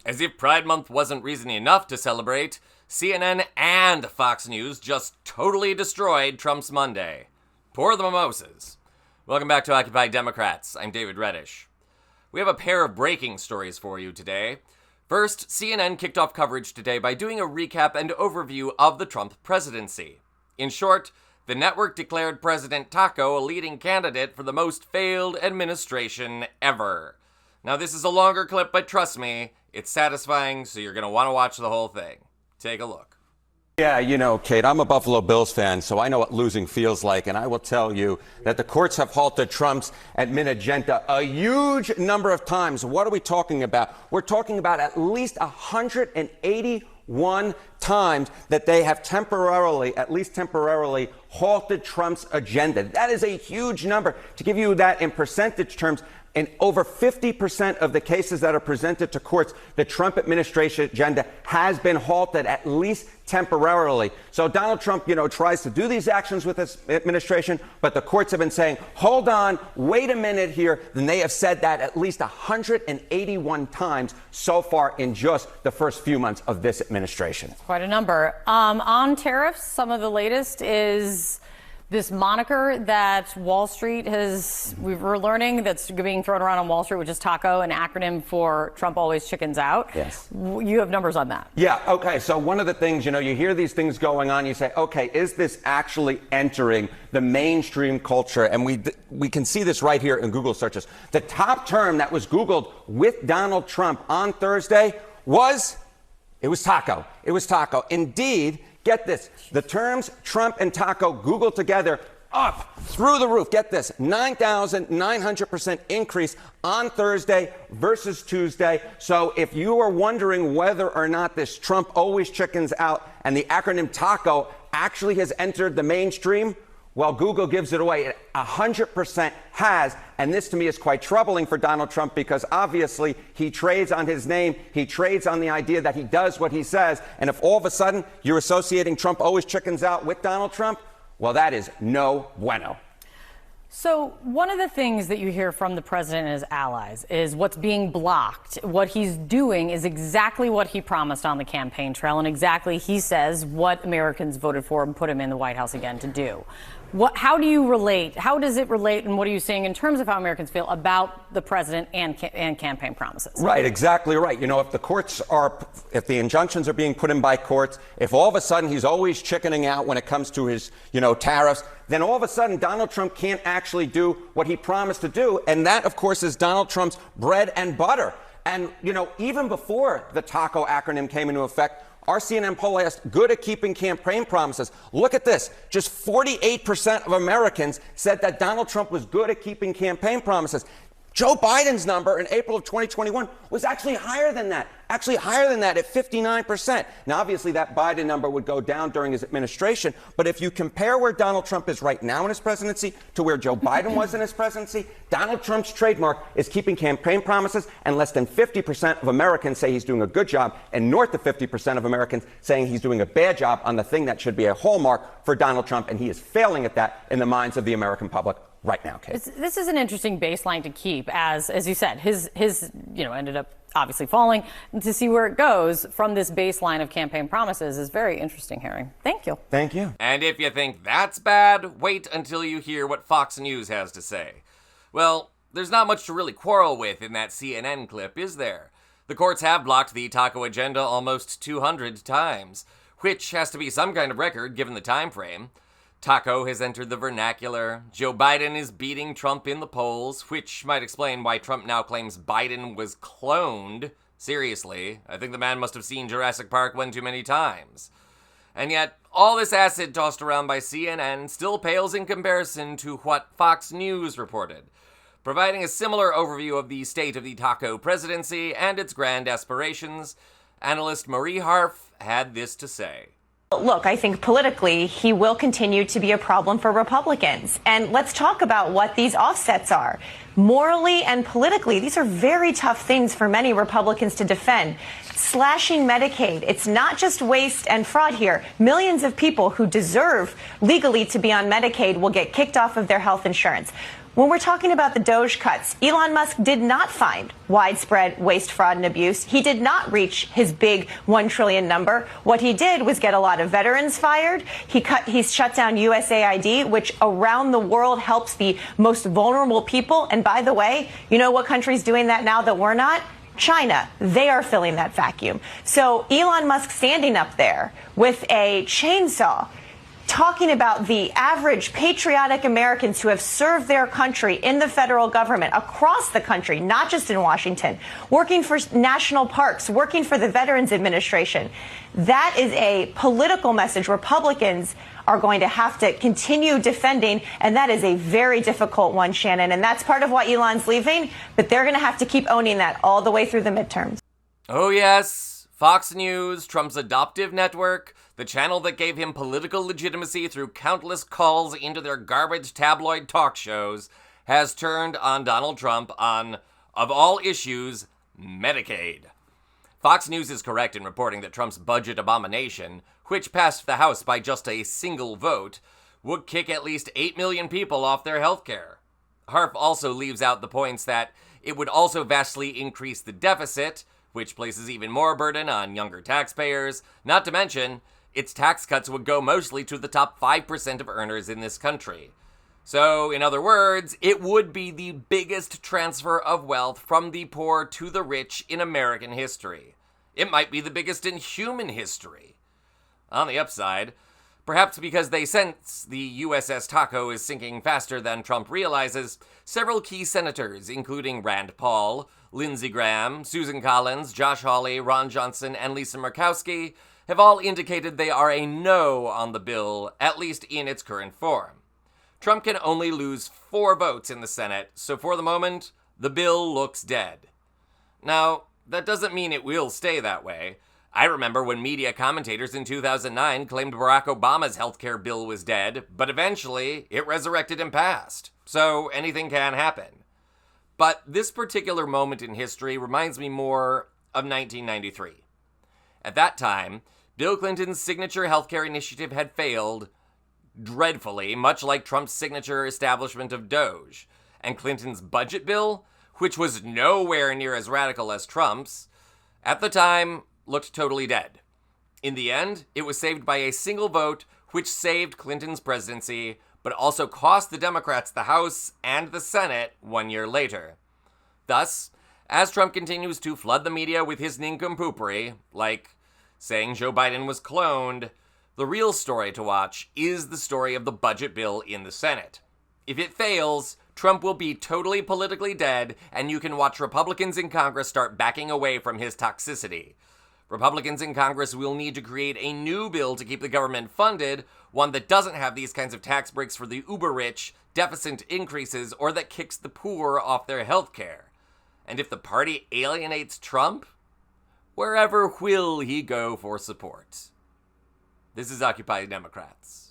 As if Pride Month wasn't reason enough to celebrate, CNN and Fox News just totally destroyed Trump's Monday. Pour the mimosas. Welcome back to Occupy Democrats. I'm David Reddish. We have a pair of breaking stories for you today. First, CNN kicked off coverage today by doing a recap and overview of the Trump presidency. In short, the network declared President Taco a leading candidate for the most failed administration ever. Now, this is a longer clip, but trust me, it's satisfying, so you're going to want to watch the whole thing. Take a look. Yeah, you know, Kate, I'm a Buffalo Bills fan, so I know what losing feels like, and I will tell you that the courts have halted Trump's admin agenda a huge number of times. What are we talking about? We're talking about at least 181 times that they have at least temporarily, halted Trump's agenda. That is a huge number. To give you that in percentage terms, in over 50% of the cases that are presented to courts, the Trump administration agenda has been halted at least temporarily. So Donald Trump, tries to do these actions with his administration, but the courts have been saying, hold on, wait a minute here. Then they have said that at least 181 times so far in just the first few months of this administration. Quite a number. On tariffs, some of the latest is this moniker that Wall Street we're learning that's being thrown around on Wall Street, which is TACO, an acronym for Trump always chickens out. Yes. You have numbers on that. Yeah. Okay. So one of the things, you hear these things going on, you say, okay, is this actually entering the mainstream culture? And we can see this right here in Google searches. The top term that was Googled with Donald Trump on Thursday was TACO. It was TACO. Indeed. Get this, the terms Trump and Taco Google together up through the roof. Get this, 9,900% increase on Thursday versus Tuesday. So if you are wondering whether or not this Trump always chickens out and the acronym TACO actually has entered the mainstream, well, Google gives it away. It 100% has. And this to me is quite troubling for Donald Trump because obviously he trades on his name. He trades on the idea that he does what he says. And if all of a sudden you're associating Trump always chickens out with Donald Trump, well, that is no bueno. So one of the things that you hear from the president and his allies is what's being blocked. What he's doing is exactly what he promised on the campaign trail and exactly, he says, what Americans voted for and put him in the White House again to do. How do you relate? How does it relate, and what are you saying in terms of how Americans feel about the president and campaign promises? Right, exactly right. If the injunctions are being put in by courts, if all of a sudden he's always chickening out when it comes to his, tariffs, then all of a sudden Donald Trump can't actually do what he promised to do. And that, of course, is Donald Trump's bread and butter. And, even before the TACO acronym came into effect, our CNN poll asked, good at keeping campaign promises. Look at this. Just 48% of Americans said that Donald Trump was good at keeping campaign promises. Joe Biden's number in April of 2021 was actually higher than that at 59%. Now, obviously, that Biden number would go down during his administration. But if you compare where Donald Trump is right now in his presidency to where Joe Biden was in his presidency, Donald Trump's trademark is keeping campaign promises, and less than 50% of Americans say he's doing a good job, and north of 50% of Americans saying he's doing a bad job on the thing that should be a hallmark for Donald Trump, and he is failing at that in the minds of the American public right now, Kate. This is an interesting baseline to keep, as you said, his ended up obviously falling. And to see where it goes from this baseline of campaign promises is very interesting, Harry. Thank you. Thank you. And if you think that's bad, wait until you hear what Fox News has to say. Well, there's not much to really quarrel with in that CNN clip, is there? The courts have blocked the TACO agenda almost 200 times, which has to be some kind of record given the time frame. TACO has entered the vernacular. Joe Biden is beating Trump in the polls, which might explain why Trump now claims Biden was cloned. Seriously, I think the man must have seen Jurassic Park one too many times. And yet, all this acid tossed around by CNN still pales in comparison to what Fox News reported, providing a similar overview of the state of the TACO presidency and its grand aspirations. Analyst Marie Harf had this to say. Look, I think politically, he will continue to be a problem for Republicans. And let's talk about what these offsets are. Morally and politically, these are very tough things for many Republicans to defend. Slashing Medicaid, it's not just waste and fraud here. Millions of people who deserve legally to be on Medicaid will get kicked off of their health insurance. When we're talking about the Doge cuts, Elon Musk did not find widespread waste, fraud, and abuse. He did not reach his big 1 trillion number. What he did was get a lot of veterans fired. He shut down USAID, which around the world helps the most vulnerable people. And by the way, you know what country's doing that now that we're not? China. They are filling that vacuum. So Elon Musk standing up there with a chainsaw, talking about the average patriotic Americans who have served their country in the federal government across the country, not just in Washington, working for national parks, working for the Veterans Administration. That is a political message Republicans are going to have to continue defending, and that is a very difficult one, Shannon. And that's part of why Elon's leaving, but they're going to have to keep owning that all the way through the midterms. Oh yes, Fox News, Trump's adoptive network, the channel that gave him political legitimacy through countless calls into their garbage tabloid talk shows, has turned on Donald Trump on, of all issues, Medicaid. Fox News is correct in reporting that Trump's budget abomination, which passed the House by just a single vote, would kick at least 8 million people off their health care. Harf also leaves out the points that it would also vastly increase the deficit, which places even more burden on younger taxpayers, not to mention its tax cuts would go mostly to the top 5% of earners in this country. So, in other words, it would be the biggest transfer of wealth from the poor to the rich in American history. It might be the biggest in human history. On the upside, perhaps because they sense the USS Taco is sinking faster than Trump realizes, several key senators, including Rand Paul, Lindsey Graham, Susan Collins, Josh Hawley, Ron Johnson, and Lisa Murkowski, have all indicated they are a no on the bill, at least in its current form. Trump can only lose 4 votes in the Senate, so for the moment, the bill looks dead. Now, that doesn't mean it will stay that way. I remember when media commentators in 2009 claimed Barack Obama's healthcare bill was dead, but eventually it resurrected and passed. So anything can happen. But this particular moment in history reminds me more of 1993. At that time, Bill Clinton's signature healthcare initiative had failed dreadfully, much like Trump's signature establishment of Doge. And Clinton's budget bill, which was nowhere near as radical as Trump's, at the time looked totally dead. In the end, it was saved by a single vote, which saved Clinton's presidency, but also cost the Democrats the House and the Senate 1 year later. Thus, as Trump continues to flood the media with his nincompoopery, like saying Joe Biden was cloned, the real story to watch is the story of the budget bill in the Senate. If it fails, Trump will be totally politically dead, and you can watch Republicans in Congress start backing away from his toxicity. Republicans in Congress will need to create a new bill to keep the government funded, one that doesn't have these kinds of tax breaks for the uber-rich, deficit increases, or that kicks the poor off their health care. And if the party alienates Trump, wherever will he go for support? This is Occupy Democrats.